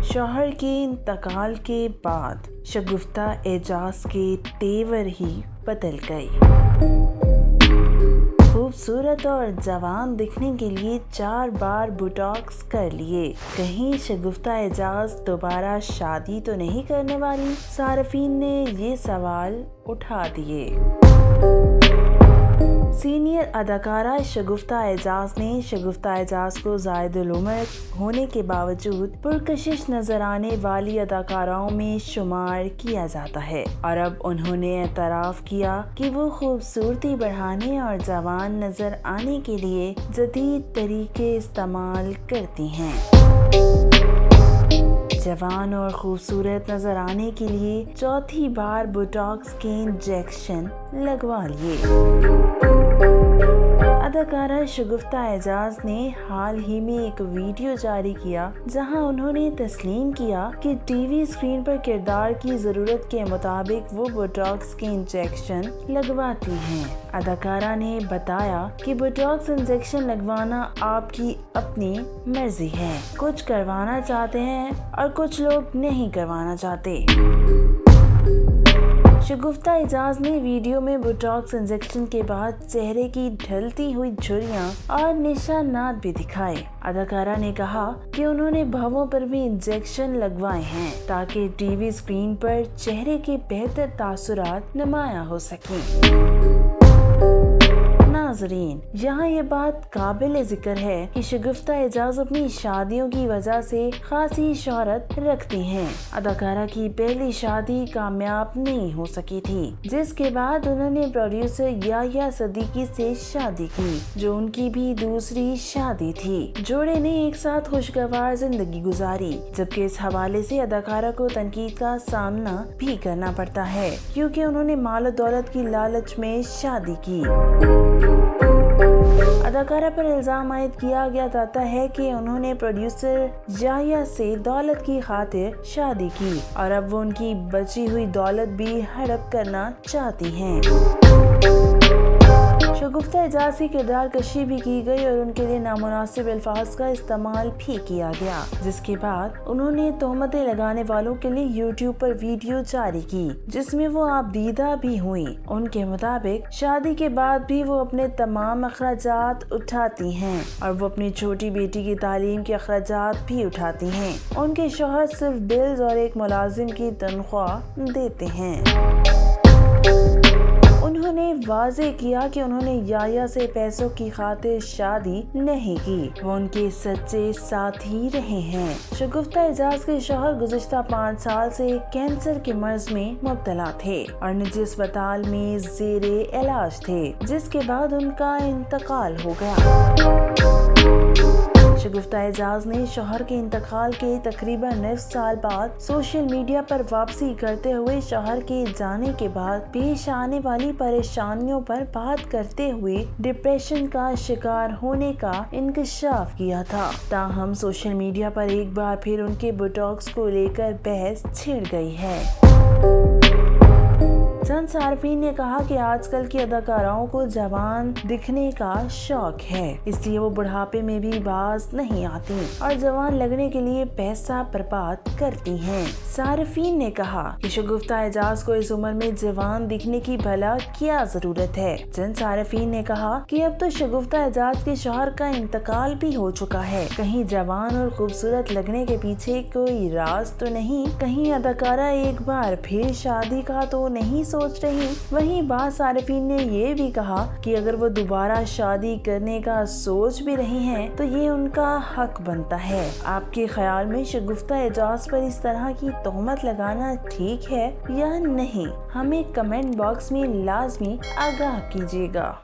शौहर के इंतकाल के बाद शगुफ्ता एजाज के तेवर ही बदल गए। खूबसूरत और जवान दिखने के लिए 4 बार बोटॉक्स कर लिए। कहीं शगुफ्ता एजाज दोबारा शादी तो नहीं करने वाली? सार्फिन ने ये सवाल उठा दिए। सीनियर अदाकारा शगुफ्ता एजाज ने शगुफ्ता एजाज को ज़ायदुल उम्र होने के बावजूद पुरकशिश नजर आने वाली अदाकाराओं में शुमार किया जाता है और अब उन्होंने एतराफ़ किया कि वो खूबसूरती बढ़ाने और जवान नजर आने के लिए जदीद तरीके इस्तेमाल करती हैं। जवान और खूबसूरत नजर आने के लिए 4थी बार बोटॉक्स के इंजेक्शन लगवा लिए। अदाकारा शगुफ्ता एजाज ने हाल ही में एक वीडियो जारी किया जहां उन्होंने तस्लीम किया कि टीवी स्क्रीन पर किरदार की जरूरत के मुताबिक वो बोटॉक्स के इंजेक्शन लगवाती हैं। अदाकारा ने बताया कि बोटॉक्स इंजेक्शन लगवाना आपकी अपनी मर्जी है। कुछ करवाना चाहते हैं और कुछ लोग नहीं करवाना चाहते। शगुफ्ता एजाज ने वीडियो में बोटॉक्स इंजेक्शन के बाद चेहरे की ढलती हुई झुर्रियां और निशानात भी दिखाए। अदाकारा ने कहा कि उन्होंने भवों पर भी इंजेक्शन लगवाए हैं ताकि टीवी स्क्रीन पर चेहरे के बेहतर तासुरात नुमाया हो सकें। नाज़रीन, यहाँ ये बात काबिल जिक्र है कि शगुफ्ता एजाज अपनी शादियों की वजह से खासी शोहरत रखती हैं। अदाकारा की पहली शादी कामयाब नहीं हो सकी थी, जिसके बाद उन्होंने प्रोड्यूसर याह्या सदीकी से शादी की, जो उनकी भी दूसरी शादी थी। जोड़े ने एक साथ खुशगवार जिंदगी गुजारी, जबकि इस हवाले से अदाकारा को तनकीद का सामना भी करना पड़ता है क्योंकि उन्होंने माल दौलत की लालच में शादी की। अदाकारा पर इल्जाम आयद किया जाता है कि उन्होंने प्रोड्यूसर याह्या से दौलत की खातिर शादी की और अब वो उनकी बची हुई दौलत भी हड़प करना चाहती हैं। शगुफ्ता एजाज की किरदार कशी भी की गई और उनके लिए नामुनासिब अल्फाज का इस्तेमाल भी किया गया, जिसके बाद उन्होंने तोहमतें लगाने वालों के लिए यूट्यूब पर वीडियो जारी की जिसमें वो आपदीदा भी हुई। उनके मुताबिक शादी के बाद भी वो अपने तमाम अखराजात उठाती हैं और वो अपनी छोटी बेटी की तालीम के अखराजात भी उठाती हैं। उनके शौहर सिर्फ बिल्स और एक मुलाजिम की तनख्वाह देते हैं। उन्होंने वाज़े किया कि उन्होंने याह्या से पैसों की खातिर शादी नहीं की, वो उनके सच्चे साथी रहे हैं। शगुफ्ता एजाज के शौहर गुज़िश्ता 5 साल से कैंसर के मर्ज में मुब्तला थे और निजी अस्पताल में ज़ेरे इलाज थे, जिसके बाद उनका इंतकाल हो गया। शगुफ्ता एजाज ने शौहर के इंतकाल के तकरीबन निफ साल बाद सोशल मीडिया पर वापसी करते हुए शौहर के जाने के बाद पेश आने वाली परेशानियों पर बात करते हुए डिप्रेशन का शिकार होने का इंकशाफ किया था। ताहम सोशल मीडिया पर एक बार फिर उनके बोटॉक्स को लेकर बहस छिड़ गई है। चंद सार्फिन ने कहा कि आजकल की अदाकाराओं को जवान दिखने का शौक है, इसलिए वो बुढ़ापे में भी बाज नहीं आती और जवान लगने के लिए पैसा बर्बाद करती हैं। सार्फिन ने कहा कि शगुफ्ता एजाज को इस उम्र में जवान दिखने की भला क्या जरूरत है। चंद सार्फिन ने कहा कि अब तो शगुफ्ता एजाज के शौहर का इंतकाल भी हो चुका है, कहीं जवान और खूबसूरत लगने के पीछे कोई राज तो नहीं, कहीं अदाकारा एक बार फिर शादी का तो नहीं सोच रही। वहीं बाज़ सार्फिन ने ये भी कहा कि अगर वो दोबारा शादी करने का सोच भी रही हैं तो ये उनका हक बनता है। आपके ख्याल में शगुफ्ता एजाज पर इस तरह की तोहमत लगाना ठीक है या नहीं? हमें कमेंट बॉक्स में लाजमी आगाह कीजिएगा।